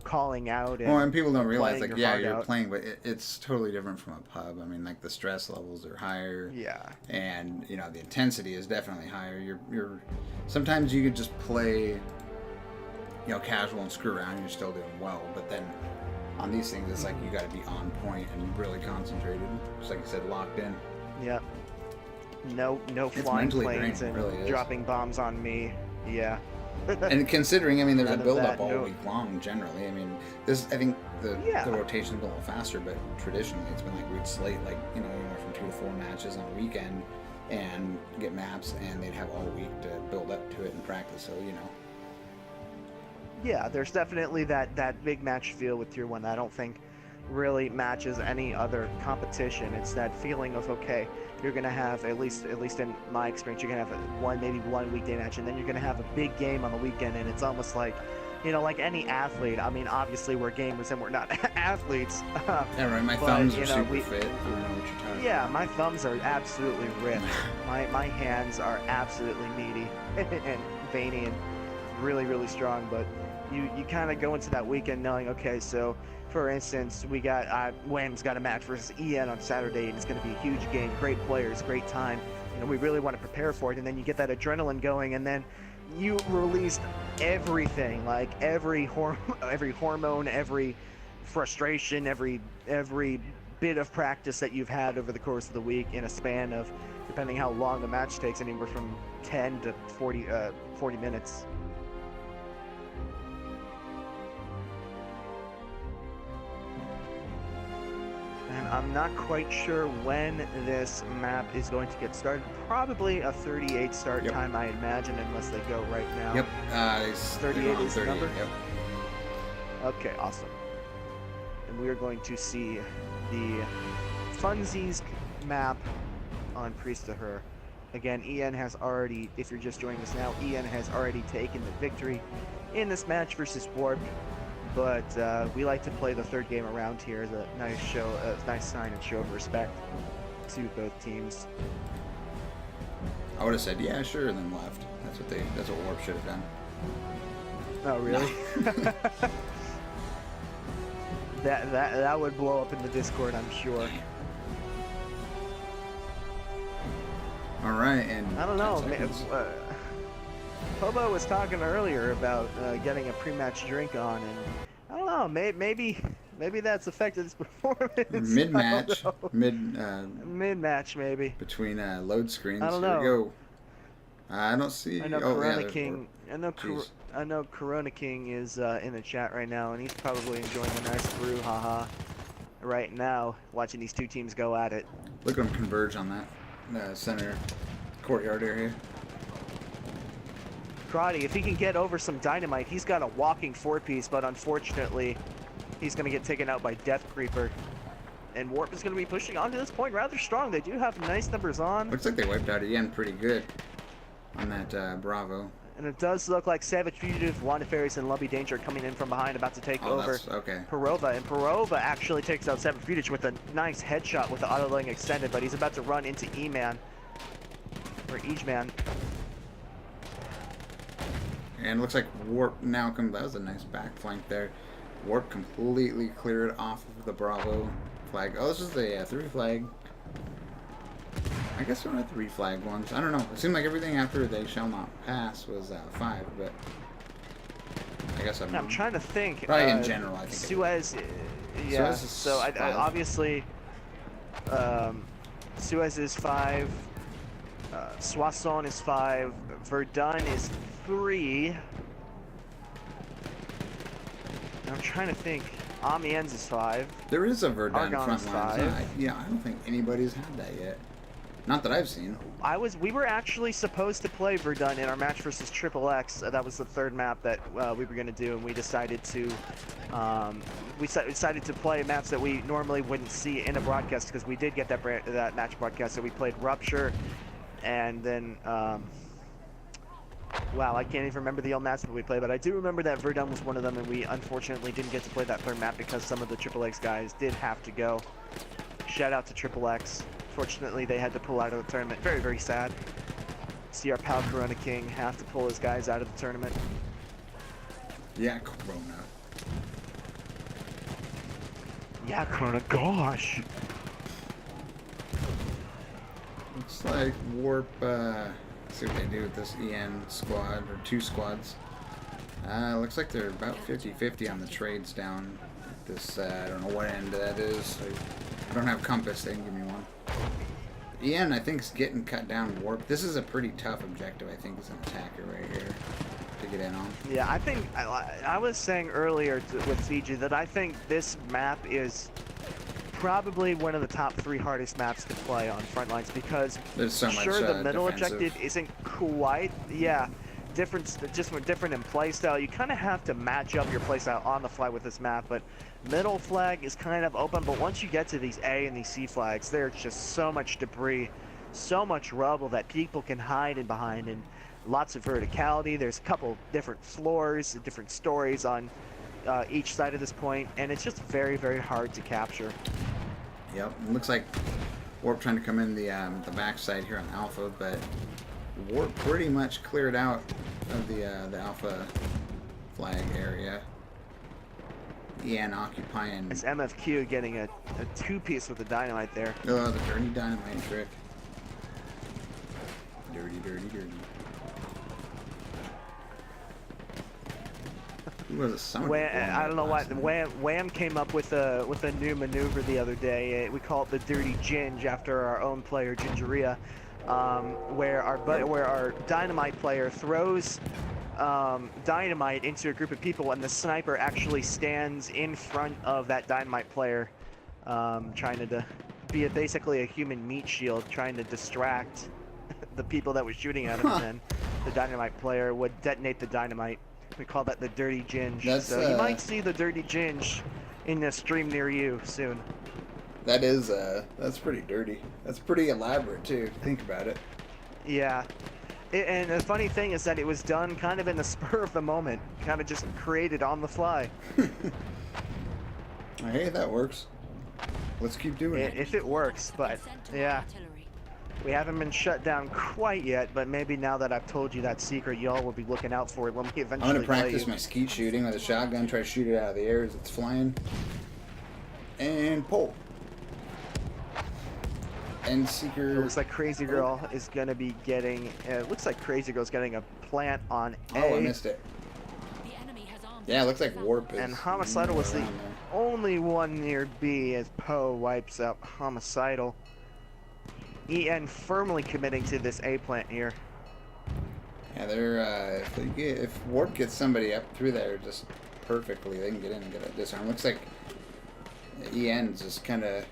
[SPEAKER 1] calling out.
[SPEAKER 2] And people don't realize, like, yeah, you're playing, but it's totally different from a pub. I mean, like, the stress levels are higher.
[SPEAKER 1] Yeah.
[SPEAKER 2] And the intensity is definitely higher. You're sometimes you could just play, casual and screw around, and you're still doing well. But then on these things, it's like you got to be on point and really concentrated. Just like you said, locked in.
[SPEAKER 1] Yep. No flying planes and really dropping bombs on me. Yeah.
[SPEAKER 2] And considering, I mean, there's a build-up all week long generally. I mean, I think the rotation's been a little faster, but traditionally it's been like we'd slate anywhere from 2 to 4 matches on a weekend and get maps, and they'd have all week to build up to it and practice. So
[SPEAKER 1] Yeah, there's definitely that big match feel with Tier 1 that I don't think really matches any other competition. It's that feeling of, okay, you're going to have, at least in my experience, you're going to have maybe one weekday match, and then you're going to have a big game on the weekend, and it's almost like, like any athlete. I mean, obviously we're gamers and we're not athletes.
[SPEAKER 2] Yeah, right. My thumbs are super fit. I don't know what you're talking about.
[SPEAKER 1] My thumbs are absolutely ripped. my hands are absolutely meaty and veiny and really, really strong, but you kind of go into that weekend knowing, okay, so for instance, we got Wham's got a match versus Ian on Saturday, and it's going to be a huge game, great players, great time. We really want to prepare for it, and then you get that adrenaline going, and then you release everything, like every hormone, every frustration, every bit of practice that you've had over the course of the week in a span of, depending how long the match takes, anywhere from 10 to 40 minutes. I'm not quite sure when this map is going to get started. Probably a 38 start
[SPEAKER 2] Yep.
[SPEAKER 1] time, I imagine, unless they go right now.
[SPEAKER 2] Yep. It's
[SPEAKER 1] 38 is the
[SPEAKER 2] 38,
[SPEAKER 1] number?
[SPEAKER 2] Yep.
[SPEAKER 1] Okay, awesome. And we are going to see the Funsies map on Priest to Her. Again, Ian has already, if you're just joining us now, Ian has already taken the victory in this match versus Warp. But we like to play the third game around here as a nice show, a nice sign and show of respect to both teams.
[SPEAKER 2] I would have said, yeah, sure, and then left. That's what Warp should have done.
[SPEAKER 1] Oh, really? that would blow up in the Discord, I'm sure.
[SPEAKER 2] All right, and
[SPEAKER 1] I don't know.
[SPEAKER 2] 10 seconds.
[SPEAKER 1] Pobo was talking earlier about getting a pre-match drink on, and I don't know. Maybe that's affected his performance.
[SPEAKER 2] Mid-match,
[SPEAKER 1] mid-match, maybe.
[SPEAKER 2] between load screens.
[SPEAKER 1] I don't
[SPEAKER 2] Here
[SPEAKER 1] know.
[SPEAKER 2] we go. I don't see.
[SPEAKER 1] I know
[SPEAKER 2] oh,
[SPEAKER 1] Corona
[SPEAKER 2] there's
[SPEAKER 1] King.
[SPEAKER 2] Warp. Jeez.
[SPEAKER 1] I know Corona King is in the chat right now, and he's probably enjoying a nice brouhaha right now, watching these two teams go at it.
[SPEAKER 2] Look at them converge on that center courtyard area.
[SPEAKER 1] Crotty, if he can get over some dynamite, he's got a walking four-piece, but unfortunately, he's going to get taken out by Death Creeper. And Warp is going to be pushing on to this point rather strong. They do have nice numbers on.
[SPEAKER 2] Looks like they wiped out Ian pretty good on that Bravo.
[SPEAKER 1] And it does look like Savage Fugitive, Wanda Fairies, and Lubby Danger are coming in from behind, about to take over
[SPEAKER 2] That's okay.
[SPEAKER 1] Perova. And Perova actually takes out Savage Fugitive with a nice headshot with the auto-lane extended, but he's about to run into E-Man. Or Egeman.
[SPEAKER 2] And it looks like Warp now comes. That was a nice back flank there. Warp completely cleared off of the Bravo flag. Oh, this is the 3 flag. I guess there were 3 flag ones. I don't know. It seemed like everything after They Shall Not Pass was 5, but I guess I'm
[SPEAKER 1] trying to think.
[SPEAKER 2] Probably in general, I think.
[SPEAKER 1] Suez, yeah.
[SPEAKER 2] Suez is
[SPEAKER 1] So I
[SPEAKER 2] 5.
[SPEAKER 1] obviously, Suez is 5. Soissons is 5. Verdun is 3. I'm trying to think. Amiens is 5.
[SPEAKER 2] There is a Verdun
[SPEAKER 1] Argonne is
[SPEAKER 2] Frontlines.
[SPEAKER 1] 5.
[SPEAKER 2] Yeah, I don't think anybody's had that yet. Not that I've seen.
[SPEAKER 1] We were actually supposed to play Verdun in our match versus Triple X. That was the third map that we were going to do, and we decided to decided to play maps that we normally wouldn't see in a broadcast, because we did get that match broadcast. So we played Rupture, and then wow, I can't even remember the old maps that we played, but I do remember that Verdun was one of them, and we unfortunately didn't get to play that third map because some of the Triple X guys did have to go. Shout out to Triple X. Fortunately, they had to pull out of the tournament. Very, very sad. See our pal Corona King have to pull his guys out of the tournament.
[SPEAKER 2] Yeah, Corona.
[SPEAKER 1] Yeah, Corona, gosh.
[SPEAKER 2] Looks like Warp, let's see what they do with this EN squad, or 2 squads. Looks like they're about 50-50 on the trades down at this, I don't know what end that is. I don't have compass, they can give me one. EN, I think, is getting cut down Warp. This is a pretty tough objective, I think, as an attacker right here to get in on.
[SPEAKER 1] Yeah, I think, I was saying earlier with Fiji that I think this map is probably one of the top 3 hardest maps to play on Frontlines, because
[SPEAKER 2] There's so much
[SPEAKER 1] sure, the middle
[SPEAKER 2] defensive.
[SPEAKER 1] objective isn't quite, different in playstyle. You kind of have to match up your playstyle on the fly with this map, but middle flag is kind of open. But once you get to these A and these C flags, there's just so much debris, so much rubble that people can hide in behind, and lots of verticality. There's a couple different floors, different stories on each side of this point, and it's just very, very hard to capture.
[SPEAKER 2] Yep, it looks like Warp trying to come in the backside here on Alpha, but Warp pretty much cleared out of the Alpha flag area. EN occupying.
[SPEAKER 1] It's MFQ getting a 2-piece with the dynamite there.
[SPEAKER 2] Oh, the dirty dynamite trick. Dirty, dirty, dirty. Who was it? Somebody
[SPEAKER 1] I don't know what Wham came up with a new maneuver the other day. We call it the Dirty Ginge, after our own player Gingeria, where our dynamite player throws dynamite into a group of people, and the sniper actually stands in front of that dynamite player trying to be basically a human meat shield, trying to distract the people that were shooting at him, and then the dynamite player would detonate the dynamite. We call that the dirty ginge. So you might see the dirty ginge in a stream near you soon.
[SPEAKER 2] That's pretty dirty. That's pretty elaborate too. Think about it.
[SPEAKER 1] Yeah. And the funny thing is that it was done kind of in the spur of the moment, kind of just created on the fly.
[SPEAKER 2] Hey, that works. Let's keep doing it.
[SPEAKER 1] If it works, but yeah. We haven't been shut down quite yet, but maybe now that I've told you that secret, y'all will be looking out for it when we eventually
[SPEAKER 2] I'm gonna practice
[SPEAKER 1] play
[SPEAKER 2] my skeet shooting with a shotgun, try to shoot it out of the air as it's flying. And pull. And Seeker.
[SPEAKER 1] It looks like Crazy Girl is gonna be getting. It looks like Crazy Girl's getting a plant on A.
[SPEAKER 2] Oh, I missed it. Yeah, it looks like Warp is.
[SPEAKER 1] And Homicidal was the only one near B as Poe wipes out Homicidal. EN firmly committing to this A plant here.
[SPEAKER 2] Yeah, they're if Warp gets somebody up through there just perfectly, they can get in and get a disarm. Looks like EN's just kind of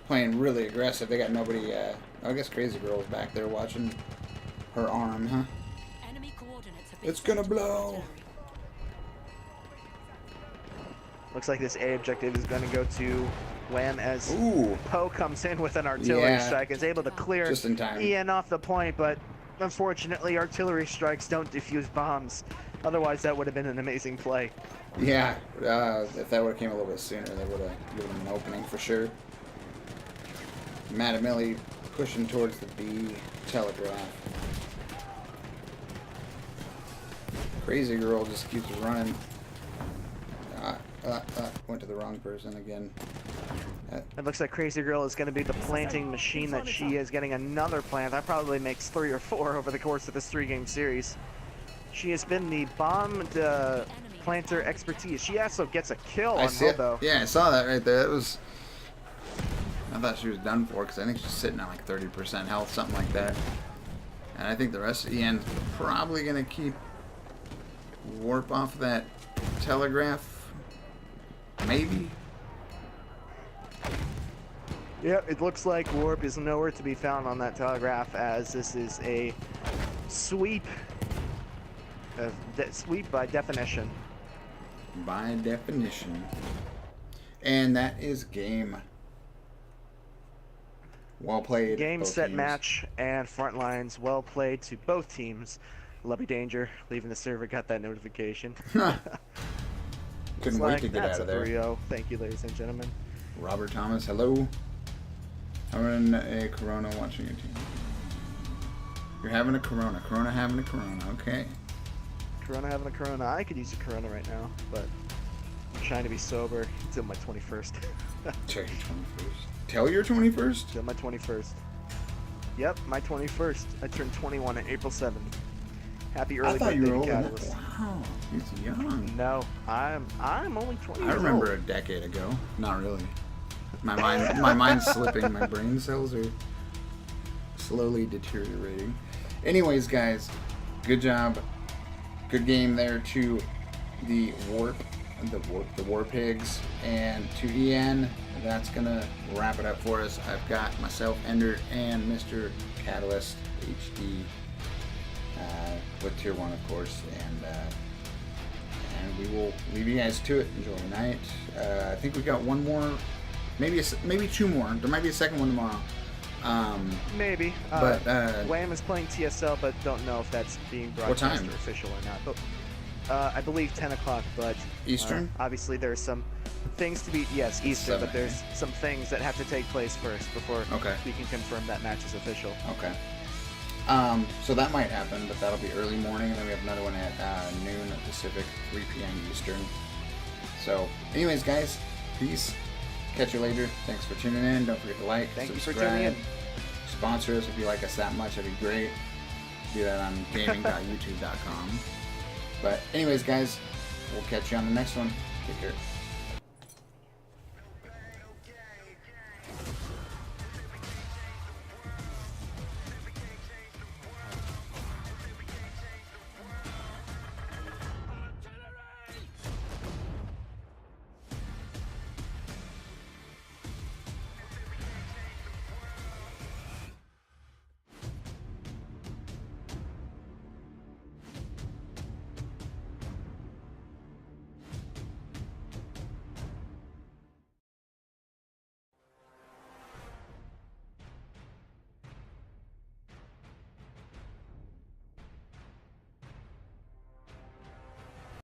[SPEAKER 2] playing really aggressive. They got nobody. I guess Crazy Girl's back there watching her arm, huh? It's gonna blow.
[SPEAKER 1] Looks like this A objective is going to go to Wham as Poe comes in with an artillery strike, is able to clear
[SPEAKER 2] just in time.
[SPEAKER 1] EN off the point, but unfortunately artillery strikes don't defuse bombs. Otherwise that would have been an amazing play.
[SPEAKER 2] Yeah, if that would have came a little bit sooner, they would have given an opening for sure. Matamilli pushing towards the B telegraph. Crazy Girl just keeps running. Went to the wrong person again.
[SPEAKER 1] It looks like Crazy Girl is going to be the planting machine that she is, getting another plant. That probably makes 3 or 4 over the course of this 3-game series. She has been the bomb planter expertise. She also gets a kill on Hobo.
[SPEAKER 2] Yeah, I saw that right there. It was. I thought she was done for because I think she's sitting at like 30% health, something like that. And I think the rest of EN's probably going to keep Warp off that telegraph. Maybe.
[SPEAKER 1] Yep, it looks like Warp is nowhere to be found on that telegraph, as this is a sweep. Sweep by definition.
[SPEAKER 2] By definition. And that is game. Well played.
[SPEAKER 1] Game, set, match, and Frontlines. Well played to both teams. Lubby Danger, leaving the server, got that notification.
[SPEAKER 2] Couldn't wait to get out of there.
[SPEAKER 1] 3-0. Thank you, ladies and gentlemen.
[SPEAKER 2] Robert Thomas, hello. Having a Corona watching your team. You're having a Corona. Corona having a Corona. Okay.
[SPEAKER 1] Corona having a Corona. I could use a Corona right now, but I'm trying to be sober until my 21st.
[SPEAKER 2] Till your 21st. Tell your 21st?
[SPEAKER 1] Till my 21st. Yep, my 21st. I turned 21 on April 7th. Happy early birthday, Catalyst.
[SPEAKER 2] Wow, he's young.
[SPEAKER 1] No, I'm only 20
[SPEAKER 2] I
[SPEAKER 1] years
[SPEAKER 2] remember
[SPEAKER 1] old.
[SPEAKER 2] a decade ago. Not really. My mind's slipping. My brain cells are slowly deteriorating. Anyways, guys, good job. Good game there to the War Pigs, and to EN. That's gonna wrap it up for us. I've got myself, Ender, and Mr. Catalyst HD. With Tier 1, of course, and we will leave you guys to it. Enjoy the night. I think we got one more, maybe 2 more. There might be a second one tomorrow.
[SPEAKER 1] Maybe.
[SPEAKER 2] But
[SPEAKER 1] Wham is playing TSL, but don't know if that's being broadcast or official or not. But I believe 10 o'clock. But
[SPEAKER 2] Eastern.
[SPEAKER 1] Obviously, there's some things to be. Yes, Eastern. But there's some things that have to take place first before we can confirm that match is official.
[SPEAKER 2] Okay. So that might happen, but that'll be early morning, and then we have another one at noon Pacific, 3 p.m. Eastern. So, anyways, guys, peace. Catch you later. Thanks for tuning in. Don't forget to like,
[SPEAKER 1] Thank
[SPEAKER 2] subscribe.
[SPEAKER 1] you for tuning in.
[SPEAKER 2] Sponsor us if you like us that much. That'd be great. Do that on gaming.youtube.com. But anyways, guys, we'll catch you on the next one. Take care.